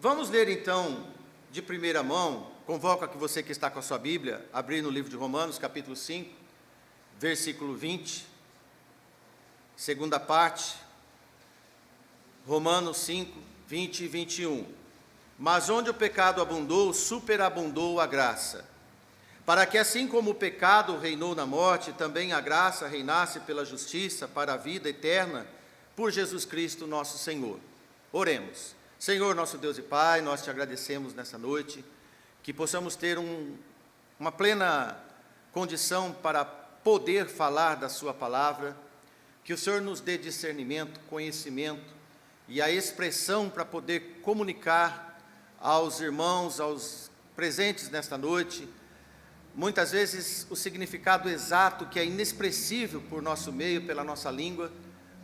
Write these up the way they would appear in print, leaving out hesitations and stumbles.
Vamos ler então de primeira mão, convoco aqui você que está com a sua Bíblia, abrir no livro de Romanos, capítulo 5, versículo 20, segunda parte, Romanos 5, 20 e 21. Mas onde o pecado abundou, superabundou a graça, para que assim como o pecado reinou na morte, também a graça reinasse pela justiça para a vida eterna, por Jesus Cristo nosso Senhor. Oremos. Senhor, nosso Deus e Pai, nós te agradecemos nessa noite, que possamos ter uma plena condição para poder falar da sua palavra, que o Senhor nos dê discernimento, conhecimento e a expressão para poder comunicar aos irmãos, aos presentes nesta noite, muitas vezes o significado exato que é inexpressível por nosso meio, pela nossa língua,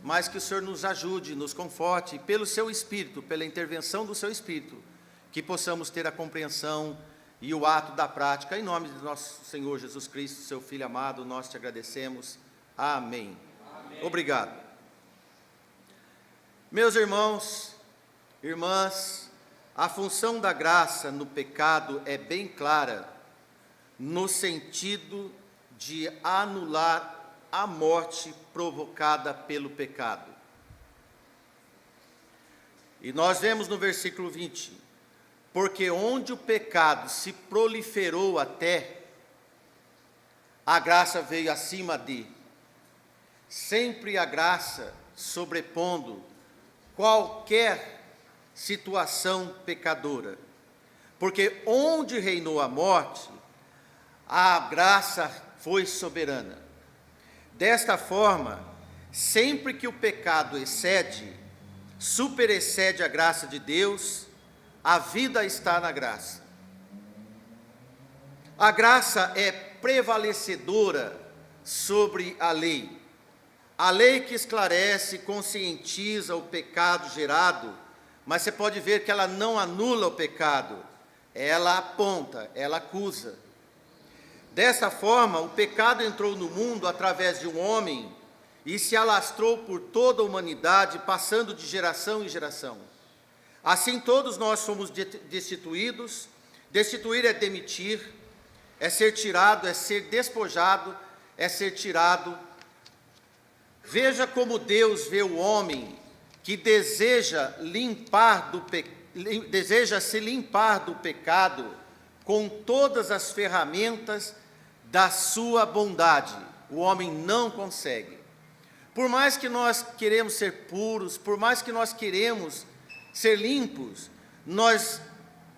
mas que o Senhor nos ajude, nos conforte, pelo seu Espírito, pela intervenção do seu Espírito, que possamos ter a compreensão e o ato da prática. Em nome de nosso Senhor Jesus Cristo, seu Filho amado, nós te agradecemos. Amém. Amém. Obrigado. Meus irmãos, irmãs, a função da graça no pecado é bem clara, no sentido de anular a morte provocada pelo pecado. E nós vemos no versículo 20, porque onde o pecado se proliferou até, a graça veio acima de, sempre a graça sobrepondo qualquer situação pecadora, porque onde reinou a morte, a graça foi soberana. Desta forma, sempre que o pecado excede, superexcede a graça de Deus, a vida está na graça. A graça é prevalecedora sobre a lei. A lei que esclarece, conscientiza o pecado gerado, mas você pode ver que ela não anula o pecado, ela aponta, ela acusa. Dessa forma, o pecado entrou no mundo através de um homem e se alastrou por toda a humanidade, passando de geração em geração. Assim, todos nós somos destituídos. Destituir é demitir, é ser tirado, é ser despojado, é ser tirado. Veja como Deus vê o homem que deseja se limpar do pecado com todas as ferramentas da sua bondade. O homem não consegue. Por mais que nós queremos ser puros, por mais que nós queremos ser limpos, nós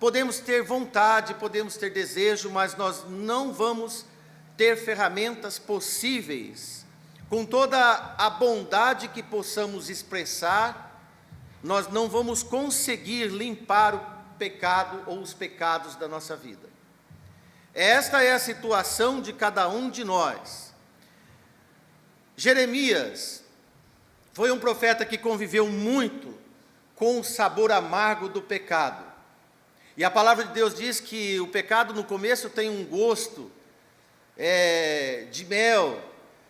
podemos ter vontade, podemos ter desejo, mas nós não vamos ter ferramentas possíveis, com toda a bondade que possamos expressar, nós não vamos conseguir limpar o pecado ou os pecados da nossa vida. Esta é a situação de cada um de nós. Jeremias foi um profeta que conviveu muito com o sabor amargo do pecado. E a palavra de Deus diz que o pecado no começo tem um gosto de mel,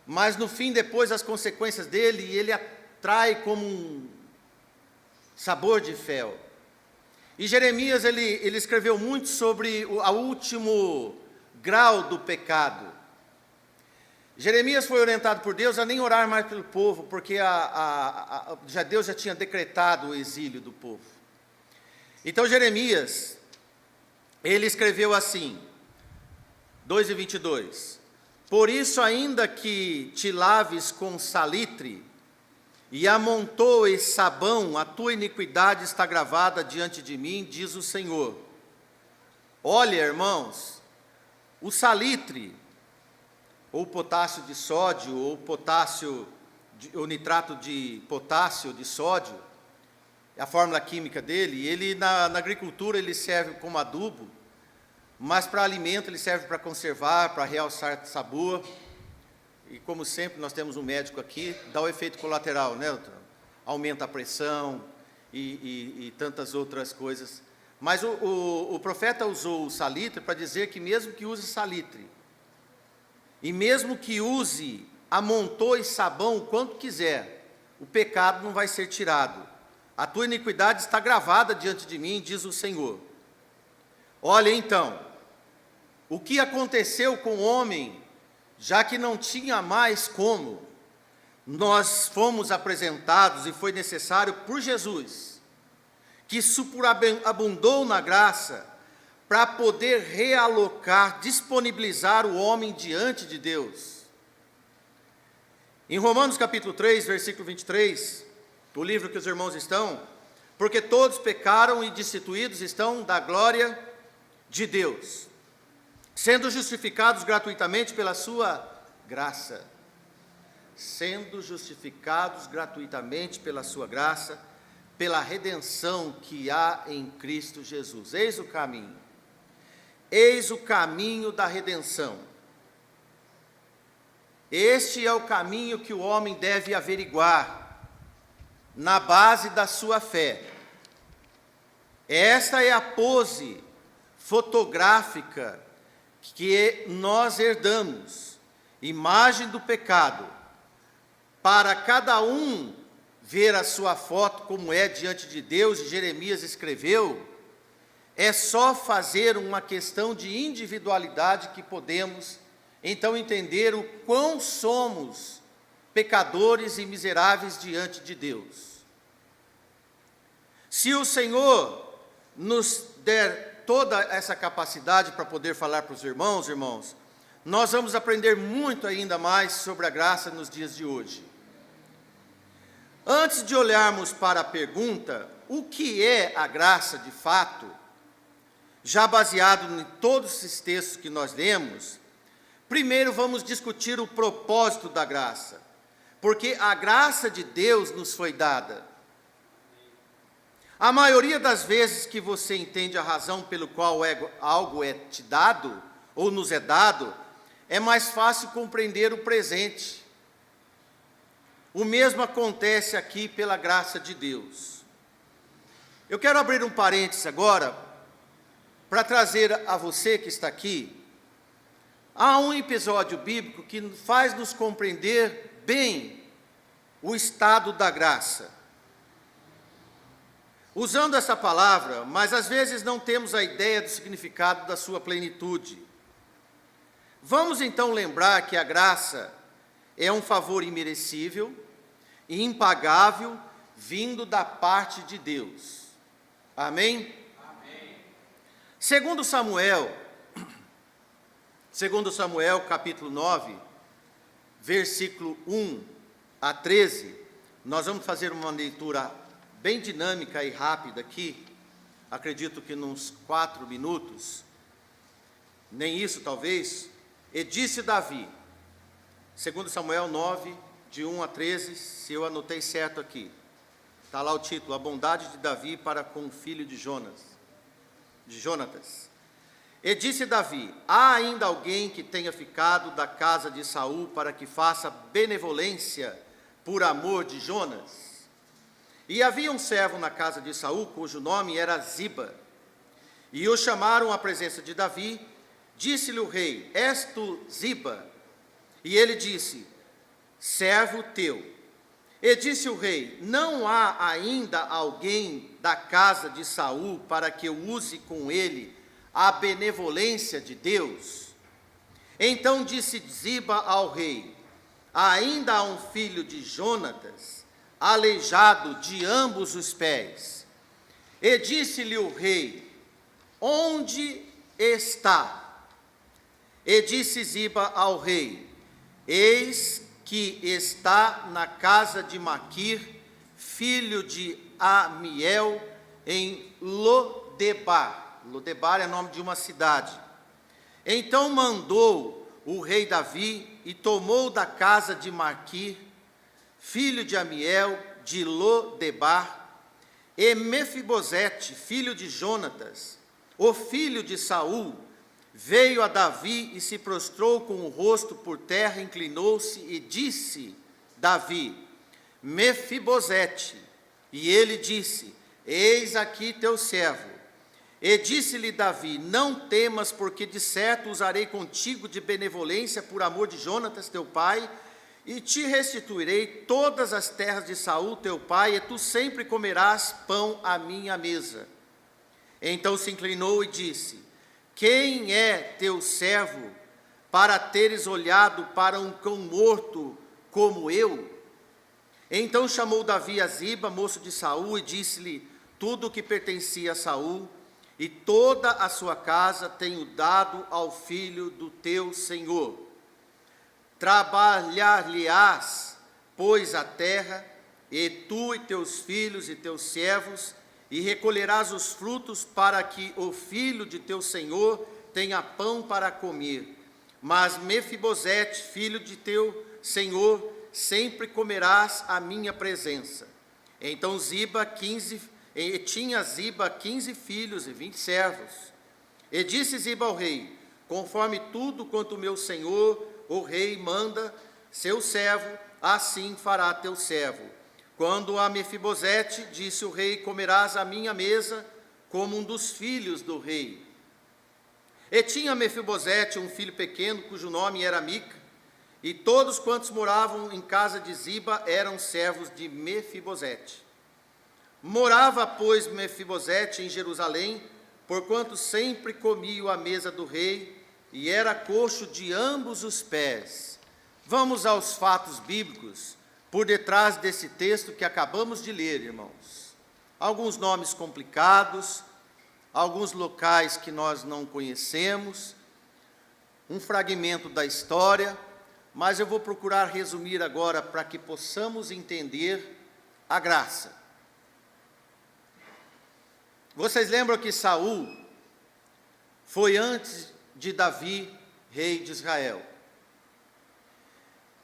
mas no fim, depois, as consequências dele, ele atrai como um sabor de fel. E Jeremias, ele escreveu muito sobre o último grau do pecado. Jeremias foi orientado por Deus a nem orar mais pelo povo, porque Deus já tinha decretado o exílio do povo. Então Jeremias, ele escreveu assim, 2:22, por isso ainda que te laves com salitre, e amontoes sabão, a tua iniquidade está gravada diante de mim, diz o Senhor. Olha, irmãos, o salitre, ou potássio de sódio, ou nitrato de potássio de sódio, a fórmula química dele, ele na agricultura ele serve como adubo, mas para alimento ele serve para conservar, para realçar sabor. E como sempre, nós temos um médico aqui, dá o efeito colateral, né, doutor? Aumenta a pressão e tantas outras coisas. Mas o profeta usou o salitre para dizer que mesmo que use salitre, e mesmo que use amontoe sabão o quanto quiser, o pecado não vai ser tirado, a tua iniquidade está gravada diante de mim, diz o Senhor. Olha então, o que aconteceu com o homem, já que não tinha mais como, nós fomos apresentados e foi necessário por Jesus, que superabundou na graça, para poder realocar, disponibilizar o homem diante de Deus. Em Romanos capítulo 3, versículo 23, o livro que os irmãos estão, porque todos pecaram e destituídos estão da glória de Deus, sendo justificados gratuitamente pela sua graça. Sendo justificados gratuitamente pela sua graça, pela redenção que há em Cristo Jesus. Eis o caminho. Eis o caminho da redenção. Este é o caminho que o homem deve averiguar, na base da sua fé. Esta é a pose fotográfica que nós herdamos, imagem do pecado, para cada um ver a sua foto como é diante de Deus, e Jeremias escreveu, é só fazer uma questão de individualidade que podemos, então, entender o quão somos pecadores e miseráveis diante de Deus. Se o Senhor nos der toda essa capacidade para poder falar para os irmãos, nós vamos aprender muito ainda mais sobre a graça nos dias de hoje. Antes de olharmos para a pergunta, o que é a graça de fato, já baseado em todos esses textos que nós lemos, primeiro vamos discutir o propósito da graça, porque a graça de Deus nos foi dada. A maioria das vezes que você entende a razão pelo qual algo é te dado, ou nos é dado, é mais fácil compreender o presente. O mesmo acontece aqui pela graça de Deus. Eu quero abrir um parênteses agora, para trazer a você que está aqui, há um episódio bíblico que faz nos compreender bem o estado da graça. Usando essa palavra, mas às vezes não temos a ideia do significado da sua plenitude. Vamos então lembrar que a graça é um favor imerecível e impagável vindo da parte de Deus. Amém? Segundo Samuel, capítulo 9, versículo 1 a 13, nós vamos fazer uma leitura bem dinâmica e rápida aqui, acredito que nos 4 minutos, nem isso talvez. E disse Davi, segundo Samuel 9, de 1 a 13, se eu anotei certo aqui, está lá o título, a bondade de Davi para com o filho de Jonatas. E disse Davi, há ainda alguém que tenha ficado da casa de Saul para que faça benevolência por amor de Jonas? E havia um servo na casa de Saul, cujo nome era Ziba, e o chamaram à presença de Davi. Disse-lhe o rei, és tu Ziba? E ele disse, servo teu. E disse o rei, não há ainda alguém da casa de Saul para que eu use com ele a benevolência de Deus? Então disse Ziba ao rei, ainda há um filho de Jonatas, aleijado de ambos os pés. E disse-lhe o rei, onde está? E disse Ziba ao rei, eis que está na casa de Maquir, filho de Amiel, em Lodebar. Lodebar é nome de uma cidade. Então mandou o rei Davi e tomou da casa de Maquir, filho de Amiel, de Lodebar, e Mefibosete, filho de Jonatas, o filho de Saul, veio a Davi e se prostrou com o rosto por terra, inclinou-se e disse, Davi, Mefibosete. E ele disse, eis aqui teu servo. E disse-lhe Davi, não temas, porque de certo usarei contigo de benevolência por amor de Jonatas teu pai, e te restituirei todas as terras de Saul teu pai, e tu sempre comerás pão à minha mesa. Então se inclinou e disse: quem é teu servo, para teres olhado para um cão morto como eu? Então chamou Davi a Ziba, moço de Saul, e disse-lhe tudo o que pertencia a Saul, e toda a sua casa tenho dado ao filho do teu senhor. Trabalhar-lhe-ás, pois, a terra, e tu e teus filhos e teus servos, e recolherás os frutos, para que o filho de teu senhor tenha pão para comer. Mas Mefibosete, filho de teu senhor, sempre comerás à minha presença. Então tinha Ziba 15 filhos e 20 servos. E disse Ziba ao rei: conforme tudo quanto meu senhor, o rei, manda seu servo, assim fará teu servo. Quando a Mefibosete, disse o rei: comerás à minha mesa como um dos filhos do rei. E tinha Mefibosete um filho pequeno, cujo nome era Mica, e todos quantos moravam em casa de Ziba eram servos de Mefibosete. Morava, pois, Mefibosete em Jerusalém, porquanto sempre comia à mesa do rei, e era coxo de ambos os pés. Vamos aos fatos bíblicos, por detrás desse texto que acabamos de ler, irmãos. Alguns nomes complicados, alguns locais que nós não conhecemos, um fragmento da história, mas eu vou procurar resumir agora para que possamos entender a graça. Vocês lembram que Saul foi antes de Davi, rei de Israel,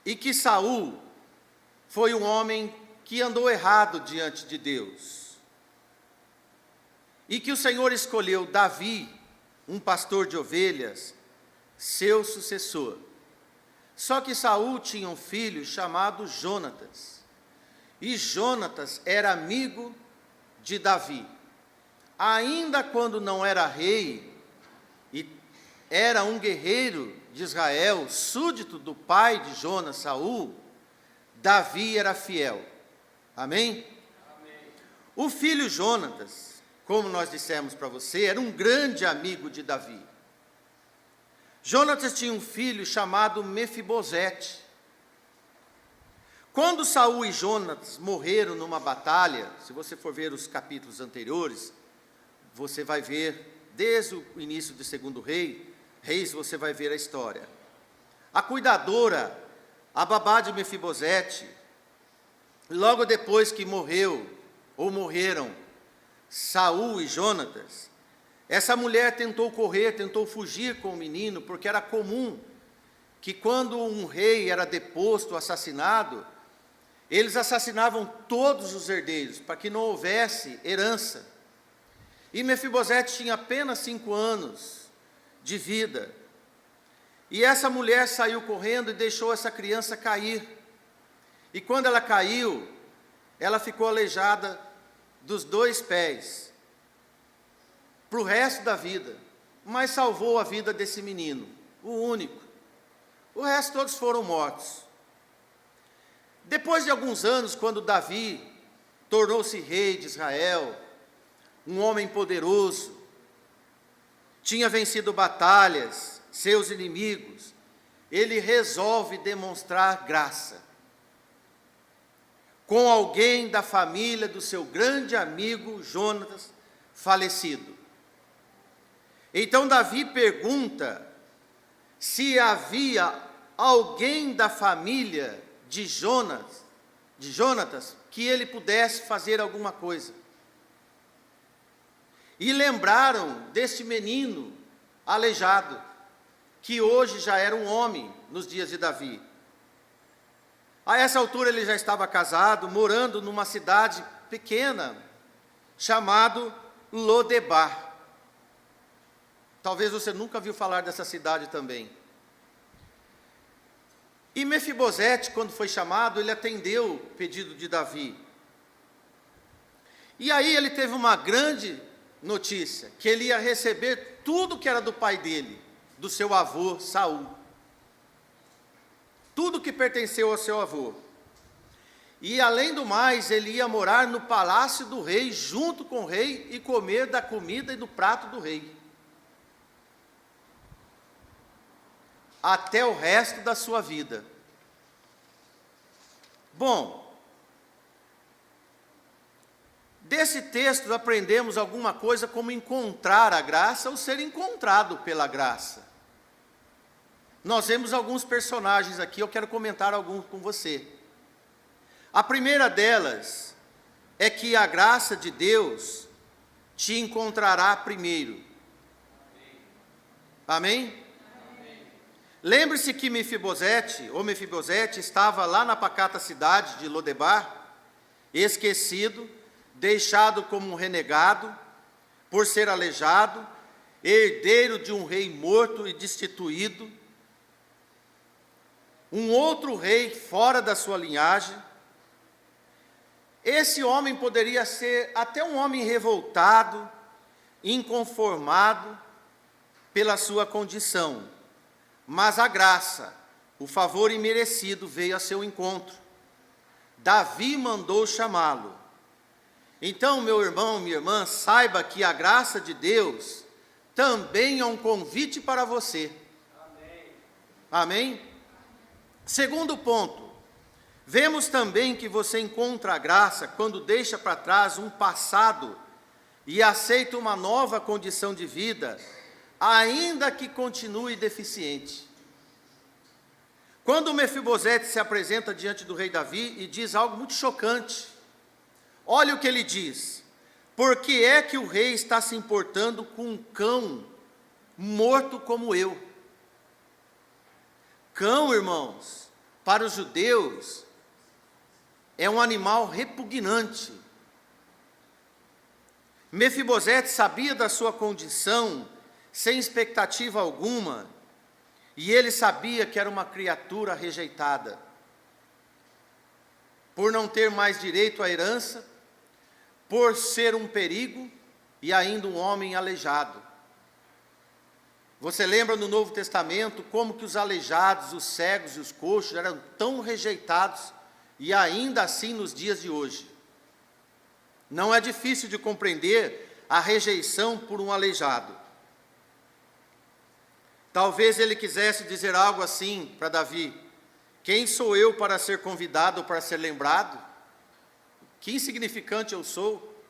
e que Saul foi um homem que andou errado diante de Deus, e que o Senhor escolheu Davi, um pastor de ovelhas, seu sucessor. Só que Saul tinha um filho chamado Jonatas, e Jonatas era amigo de Davi. Ainda quando não era rei, e era um guerreiro de Israel, súdito do pai de Jonas, Saul, Davi era fiel. Amém? Amém. O filho Jonatas, como nós dissemos para você, era um grande amigo de Davi. Jonatas tinha um filho chamado Mefibosete. Quando Saul e Jonatas morreram numa batalha, se você for ver os capítulos anteriores, você vai ver, desde o início de 2º Reis, você vai ver a história. A cuidadora, a babá de Mefibosete, logo depois que morreram Saul e Jonatas, essa mulher tentou fugir com o menino, porque era comum que quando um rei era deposto, assassinado, eles assassinavam todos os herdeiros, para que não houvesse herança. E Mefibosete tinha apenas 5 anos de vida. E essa mulher saiu correndo e deixou essa criança cair. E quando ela caiu, ela ficou aleijada dos 2 pés, para o resto da vida, mas salvou a vida desse menino, o único. O resto todos foram mortos. Depois de alguns anos, quando Davi tornou-se rei de Israel, um homem poderoso, tinha vencido batalhas, seus inimigos, ele resolve demonstrar graça com alguém da família do seu grande amigo Jonatas, falecido. Então Davi pergunta se havia alguém da família de Jonatas que ele pudesse fazer alguma coisa. E lembraram deste menino aleijado, que hoje já era um homem nos dias de Davi. A essa altura ele já estava casado, morando numa cidade pequena, chamado Lodebar. Talvez você nunca viu falar dessa cidade também. E Mefibosete, quando foi chamado, ele atendeu o pedido de Davi. E aí ele teve uma grande notícia, que ele ia receber tudo que era do pai dele, do seu avô Saul. tudo que pertenceu ao seu avô. E além do mais, ele ia morar no palácio do rei, junto com o rei, e comer da comida e do prato do rei, até o resto da sua vida. Bom, desse texto aprendemos alguma coisa como encontrar a graça ou ser encontrado pela graça. Nós vemos alguns personagens aqui, eu quero comentar alguns com você. A primeira delas é que a graça de Deus te encontrará primeiro. Amém? Lembre-se que Mefibosete estava lá na pacata cidade de Lodebar, esquecido, deixado como um renegado, por ser aleijado, herdeiro de um rei morto e destituído, um outro rei fora da sua linhagem. Esse homem poderia ser até um homem revoltado, inconformado pela sua condição, mas a graça, o favor imerecido veio a seu encontro. Davi mandou chamá-lo. Então, meu irmão, minha irmã, saiba que a graça de Deus também é um convite para você. Amém? Amém? Segundo ponto, vemos também que você encontra a graça quando deixa para trás um passado e aceita uma nova condição de vida, ainda que continue deficiente. Quando Mefibosete se apresenta diante do rei Davi e diz algo muito chocante, olha o que ele diz: por que é que o rei está se importando com um cão morto como eu? Cão, irmãos, para os judeus, é um animal repugnante. Mefibosete sabia da sua condição, sem expectativa alguma, e ele sabia que era uma criatura rejeitada. Por não ter mais direito à herança, por ser um perigo e ainda um homem aleijado. Você lembra no Novo Testamento como que os aleijados, os cegos e os coxos eram tão rejeitados, e ainda assim nos dias de hoje. Não é difícil de compreender a rejeição por um aleijado. Talvez ele quisesse dizer algo assim para Davi: quem sou eu para ser convidado ou para ser lembrado? Que insignificante eu sou.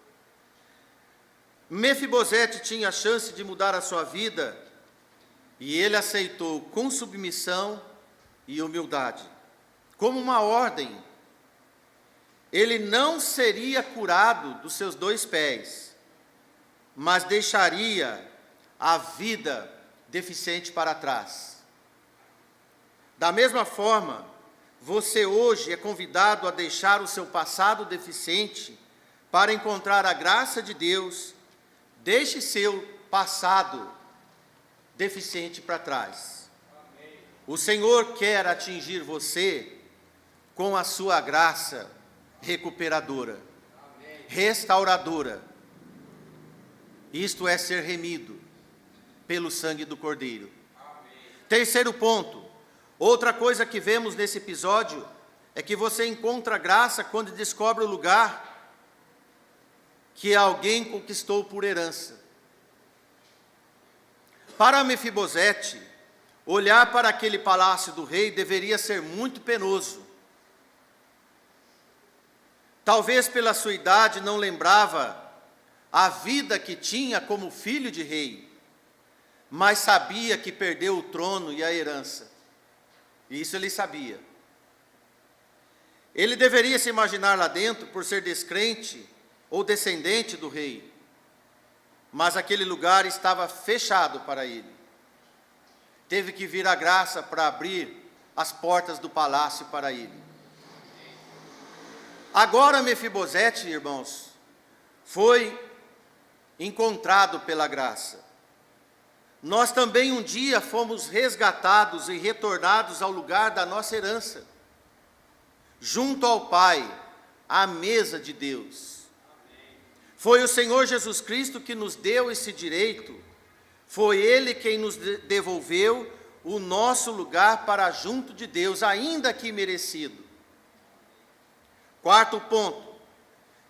Mefibosete tinha a chance de mudar a sua vida, e ele aceitou com submissão e humildade, como uma ordem. Ele não seria curado dos seus 2 pés, mas deixaria a vida deficiente para trás. Da mesma forma, você hoje é convidado a deixar o seu passado deficiente para encontrar a graça de Deus. Deixe seu passado deficiente para trás. Amém. O Senhor quer atingir você com a sua graça recuperadora, amém, restauradora. Isto é ser remido pelo sangue do Cordeiro. Amém. Terceiro ponto, outra coisa que vemos nesse episódio é que você encontra graça quando descobre o lugar que alguém conquistou por herança. Para Mefibosete, olhar para aquele palácio do rei deveria ser muito penoso. Talvez pela sua idade não lembrava a vida que tinha como filho de rei, mas sabia que perdeu o trono e a herança. Isso ele sabia. Ele deveria se imaginar lá dentro por ser descrente ou descendente do rei, mas aquele lugar estava fechado para ele. Teve que vir a graça para abrir as portas do palácio para ele. Agora Mefibosete, irmãos, foi encontrado pela graça. Nós também um dia fomos resgatados e retornados ao lugar da nossa herança, junto ao Pai, à mesa de Deus. Foi o Senhor Jesus Cristo que nos deu esse direito, foi Ele quem nos devolveu o nosso lugar para junto de Deus, ainda que merecido. Quarto ponto.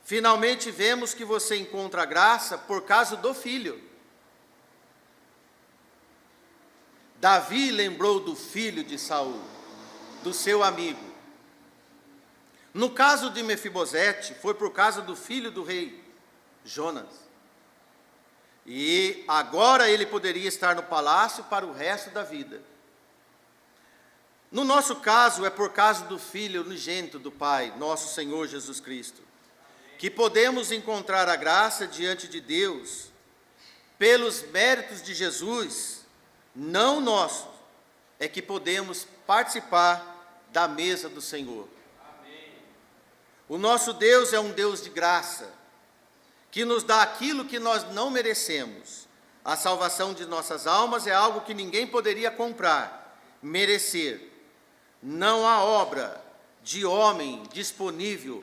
Finalmente vemos que você encontra graça por causa do filho. Davi lembrou do filho de Saul, do seu amigo. No caso de Mefibosete, foi por causa do filho do rei, Jonas. E agora ele poderia estar no palácio para o resto da vida. No nosso caso, é por causa do Filho unigênito do Pai, nosso Senhor Jesus Cristo, que podemos encontrar a graça diante de Deus, pelos méritos de Jesus, não nossos, é que podemos participar da mesa do Senhor. O nosso Deus é um Deus de graça, que nos dá aquilo que nós não merecemos. A salvação de nossas almas é algo que ninguém poderia comprar, merecer. Não há obra de homem disponível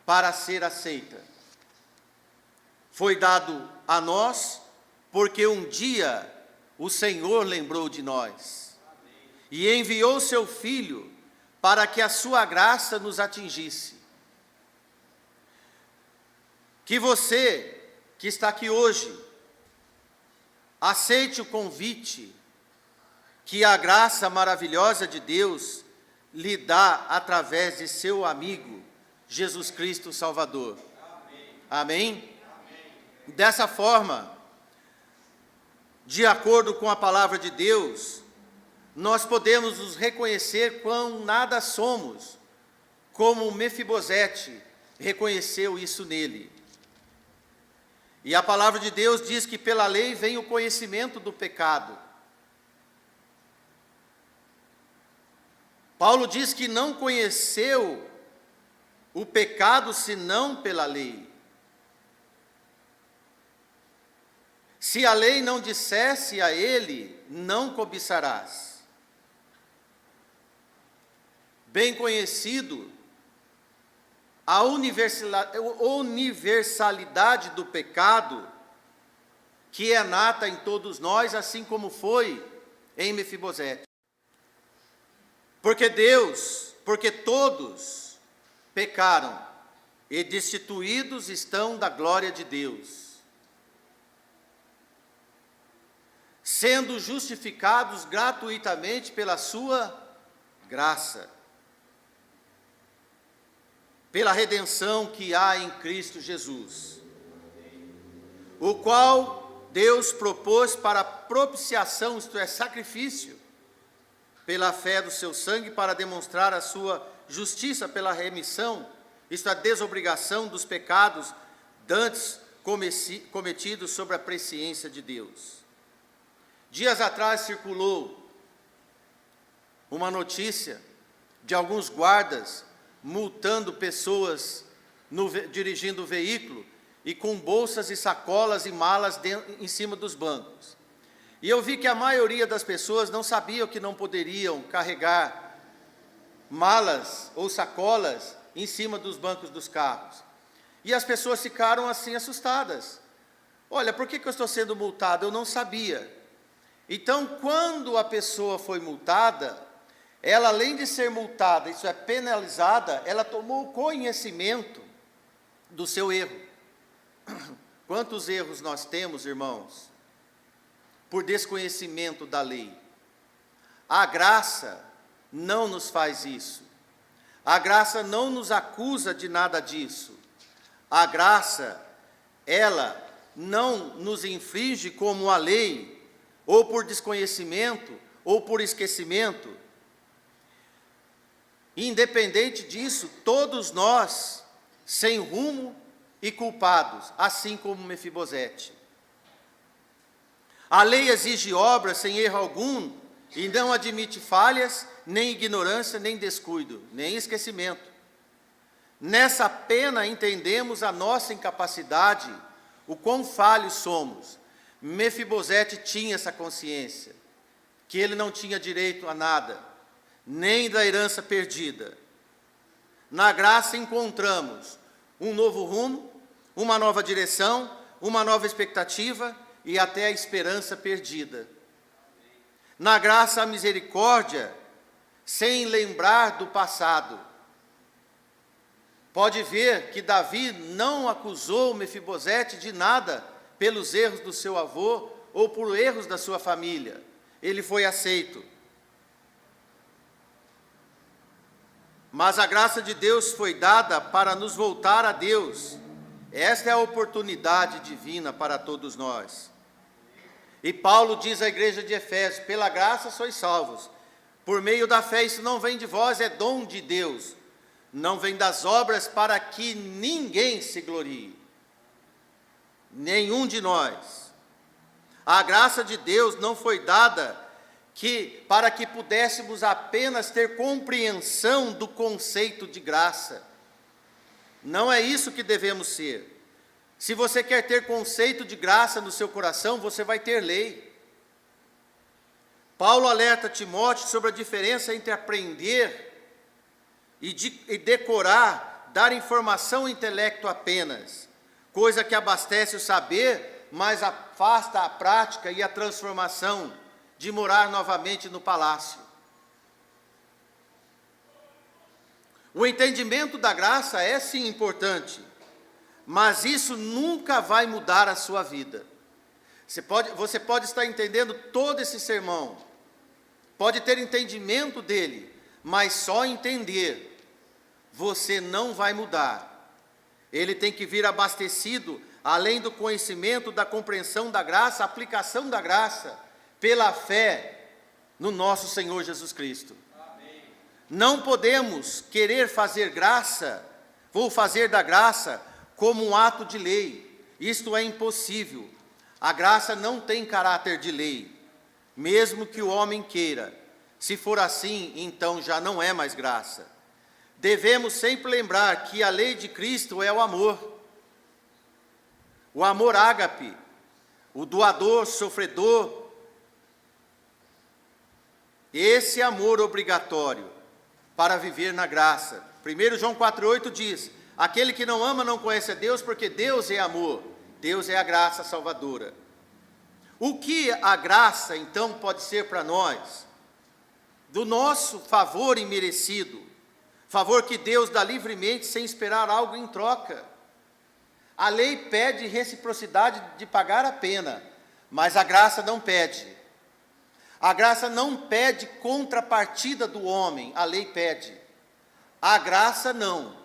para ser aceita. Foi dado a nós, porque um dia o Senhor lembrou de nós, e enviou seu Filho para que a sua graça nos atingisse. Que você, que está aqui hoje, aceite o convite que a graça maravilhosa de Deus lhe dá através de seu amigo, Jesus Cristo Salvador. Amém? Dessa forma, de acordo com a palavra de Deus, nós podemos nos reconhecer quão nada somos, como Mefibosete reconheceu isso nele. E a palavra de Deus diz que pela lei vem o conhecimento do pecado. Paulo diz que não conheceu o pecado senão pela lei. Se a lei não dissesse a ele, não cobiçarás. Bem conhecido, a universalidade do pecado, que é nata em todos nós, assim como foi em Mefibosete. Porque todos pecaram e destituídos estão da glória de Deus, sendo justificados gratuitamente pela sua graça, pela redenção que há em Cristo Jesus, o qual Deus propôs para propiciação, isto é, sacrifício, pela fé do seu sangue, para demonstrar a sua justiça pela remissão, isto é, a desobrigação dos pecados dantes cometidos sobre a presciência de Deus. Dias atrás circulou uma notícia de alguns guardas multando pessoas dirigindo o veículo e com bolsas e sacolas e malas em cima dos bancos. E eu vi que a maioria das pessoas não sabiam que não poderiam carregar malas ou sacolas em cima dos bancos dos carros. E as pessoas ficaram assim assustadas. Olha, por que eu estou sendo multado? Eu não sabia. Então, quando a pessoa foi multada, ela, além de ser multada, isso é, penalizada, ela tomou conhecimento do seu erro. Quantos erros nós temos, irmãos, por desconhecimento da lei? A graça não nos faz isso. A graça não nos acusa de nada disso. A graça, ela não nos infringe como a lei, ou por desconhecimento, ou por esquecimento. Independente disso, todos nós, sem rumo e culpados, assim como Mefibosete. A lei exige obras sem erro algum e não admite falhas, nem ignorância, nem descuido, nem esquecimento. Nessa pena entendemos a nossa incapacidade, o quão falhos somos. Mefibosete tinha essa consciência, que ele não tinha direito a nada, nem da herança perdida. Na graça encontramos um novo rumo, uma nova direção, uma nova expectativa e até a esperança perdida. Na graça, a misericórdia, sem lembrar do passado. Pode ver que Davi não acusou Mefibosete de nada pelos erros do seu avô ou por erros da sua família. Ele foi aceito. Mas a graça de Deus foi dada para nos voltar a Deus. Esta é a oportunidade divina para todos nós. E Paulo diz à igreja de Efésios: pela graça sois salvos, por meio da fé. Isso não vem de vós, é dom de Deus. Não vem das obras, para que ninguém se glorie. Nenhum de nós. A graça de Deus não foi dada para que pudéssemos apenas ter compreensão do conceito de graça. Não é isso que devemos ser. Se você quer ter conceito de graça no seu coração, você vai ter lei. Paulo alerta Timóteo sobre a diferença entre aprender e decorar, dar informação ao intelecto apenas, coisa que abastece o saber, mas afasta a prática e a transformação de morar novamente no palácio. O entendimento da graça é sim importante, mas isso nunca vai mudar a sua vida. Você pode estar entendendo todo esse sermão, pode ter entendimento dele, mas só entender, você não vai mudar. Ele tem que vir abastecido, além do conhecimento, da compreensão da graça, a aplicação da graça, pela fé no nosso Senhor Jesus Cristo. Amém. Não podemos querer fazer graça, vou fazer da graça como um ato de lei. Isto é impossível. A graça não tem caráter de lei, mesmo que o homem queira. Se for assim, então já não é mais graça. Devemos sempre lembrar que a lei de Cristo é o amor ágape, o doador, sofredor. Esse amor obrigatório para viver na graça. 1 João 4,8 diz: aquele que não ama não conhece a Deus, porque Deus é amor. Deus é a graça salvadora. O que a graça, então, pode ser para nós? Do nosso favor imerecido, favor que Deus dá livremente, sem esperar algo em troca. A lei pede reciprocidade de pagar a pena, mas a graça não pede. A graça não pede contrapartida do homem, a lei pede. A graça não,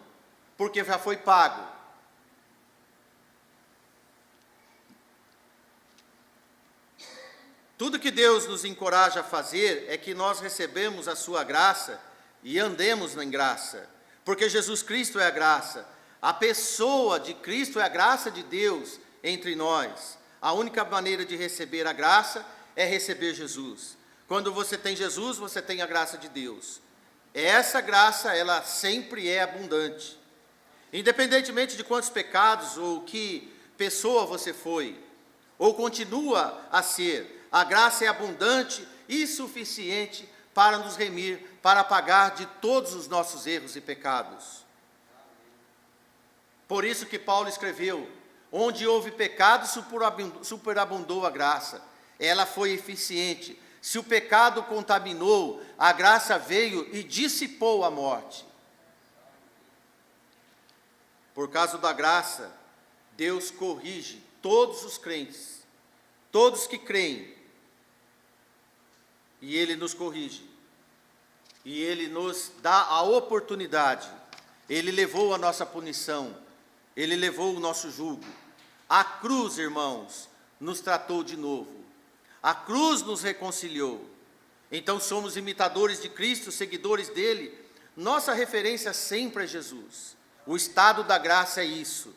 porque já foi pago. Tudo que Deus nos encoraja a fazer é que nós recebemos a sua graça e andemos em graça, porque Jesus Cristo é a graça. A pessoa de Cristo é a graça de Deus entre nós. A única maneira de receber a graça é receber Jesus. Quando você tem Jesus, você tem a graça de Deus. Essa graça, ela sempre é abundante. Independentemente de quantos pecados ou que pessoa você foi, ou continua a ser, a graça é abundante e suficiente para nos remir, para pagar de todos os nossos erros e pecados. Por isso que Paulo escreveu: onde houve pecado, superabundou a graça. Ela foi eficiente. Se o pecado contaminou, a graça veio e dissipou a morte. Por causa da graça, Deus corrige todos os crentes, todos que creem, e Ele nos corrige, e Ele nos dá a oportunidade. Ele levou a nossa punição, Ele levou o nosso jugo. A cruz, irmãos, nos tratou de novo. A cruz nos reconciliou. Então somos imitadores de Cristo, seguidores dele. Nossa referência sempre é Jesus. O estado da graça é isso.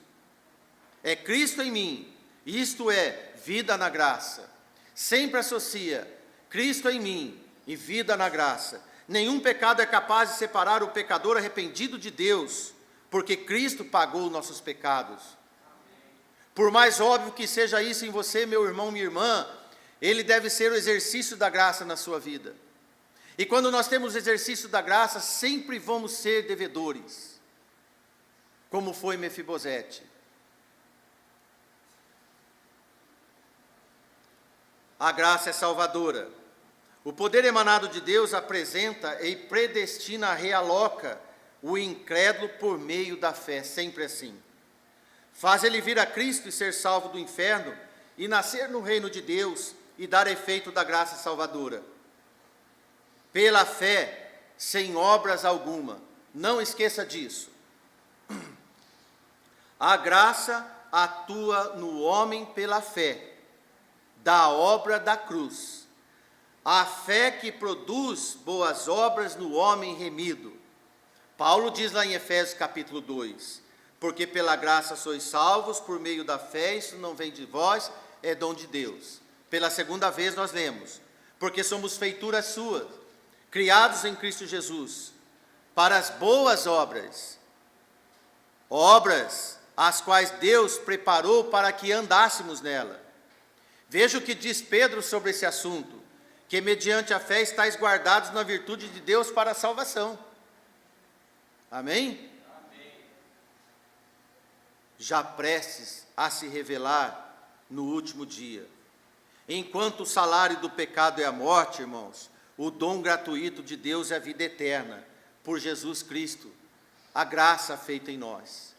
É Cristo em mim. Isto é vida na graça. Sempre associa Cristo em mim e vida na graça. Nenhum pecado é capaz de separar o pecador arrependido de Deus, porque Cristo pagou nossos pecados. Por mais óbvio que seja isso em você, meu irmão, minha irmã, ele deve ser o exercício da graça na sua vida. E quando nós temos o exercício da graça, sempre vamos ser devedores, como foi Mefibosete. A graça é salvadora. O poder emanado de Deus apresenta e predestina, realoca o incrédulo por meio da fé, sempre assim. Faz ele vir a Cristo e ser salvo do inferno, e nascer no reino de Deus, e dar efeito da graça salvadora. Pela fé, sem obras alguma. Não esqueça disso. A graça atua no homem pela fé, da obra da cruz. A fé que produz boas obras no homem remido. Paulo diz lá em Efésios capítulo 2, porque pela graça sois salvos, por meio da fé, isso não vem de vós, é dom de Deus. Pela segunda vez nós lemos, porque somos feituras suas, criados em Cristo Jesus, para as boas obras, obras as quais Deus preparou para que andássemos nela. Veja o que diz Pedro sobre esse assunto, que mediante a fé estáis guardados na virtude de Deus para a salvação. Amém? Amém. Já prestes a se revelar no último dia. Enquanto o salário do pecado é a morte, irmãos, o dom gratuito de Deus é a vida eterna, por Jesus Cristo, a graça feita em nós.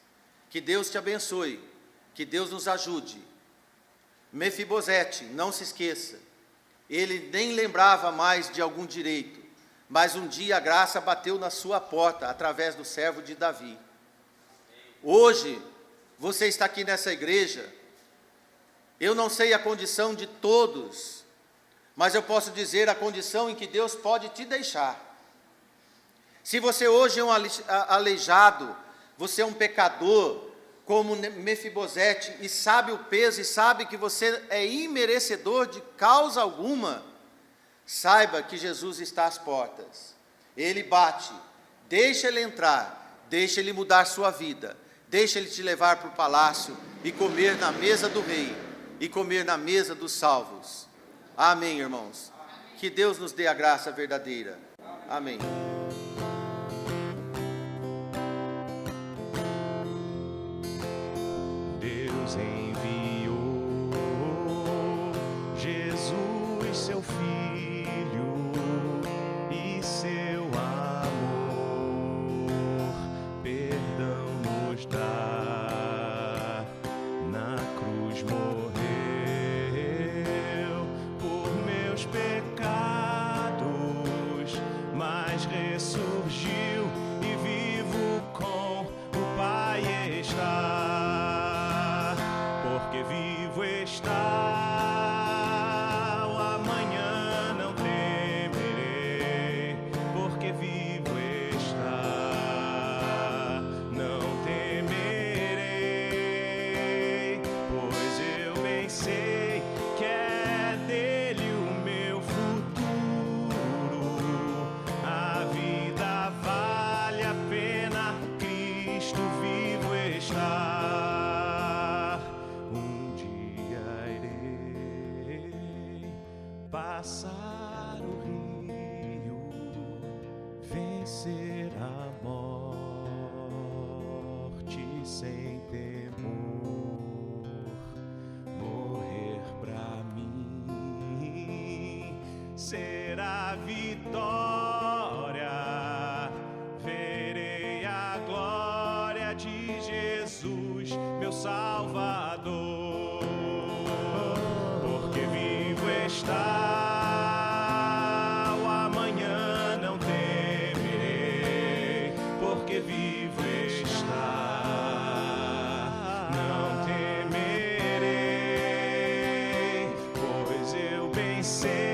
Que Deus te abençoe, que Deus nos ajude. Mefibosete, não se esqueça, ele nem lembrava mais de algum direito, mas um dia a graça bateu na sua porta, através do servo de Davi. Hoje, você está aqui nessa igreja, eu não sei a condição de todos, mas eu posso dizer a condição em que Deus pode te deixar. Se você hoje é um aleijado, você é um pecador, como Mefibosete, e sabe o peso, e sabe que você é imerecedor de causa alguma, saiba que Jesus está às portas. Ele bate, deixa ele entrar, deixa ele mudar sua vida, deixa ele te levar para o palácio e comer na mesa do rei, e comer na mesa dos salvos. Amém, irmãos? Que Deus nos dê a graça verdadeira. Amém. Deus enviou Jesus, seu Filho, e seu amor, perdão nos dá. Na cruz morreu por meus pecados, mas ressurgiu e vivo com o Pai está. Porque vivo está, o amanhã não temerei. Porque vivo está, não temerei. Pois eu bem sei que é dele o meu futuro. A vida vale a pena, Cristo vivo está. Passar o rio, vencer a morte sem temor, morrer pra mim será vitória. Verei a glória de Jesus, meu Salvador, porque vivo está. Vivo está, não temerei, pois eu bem sei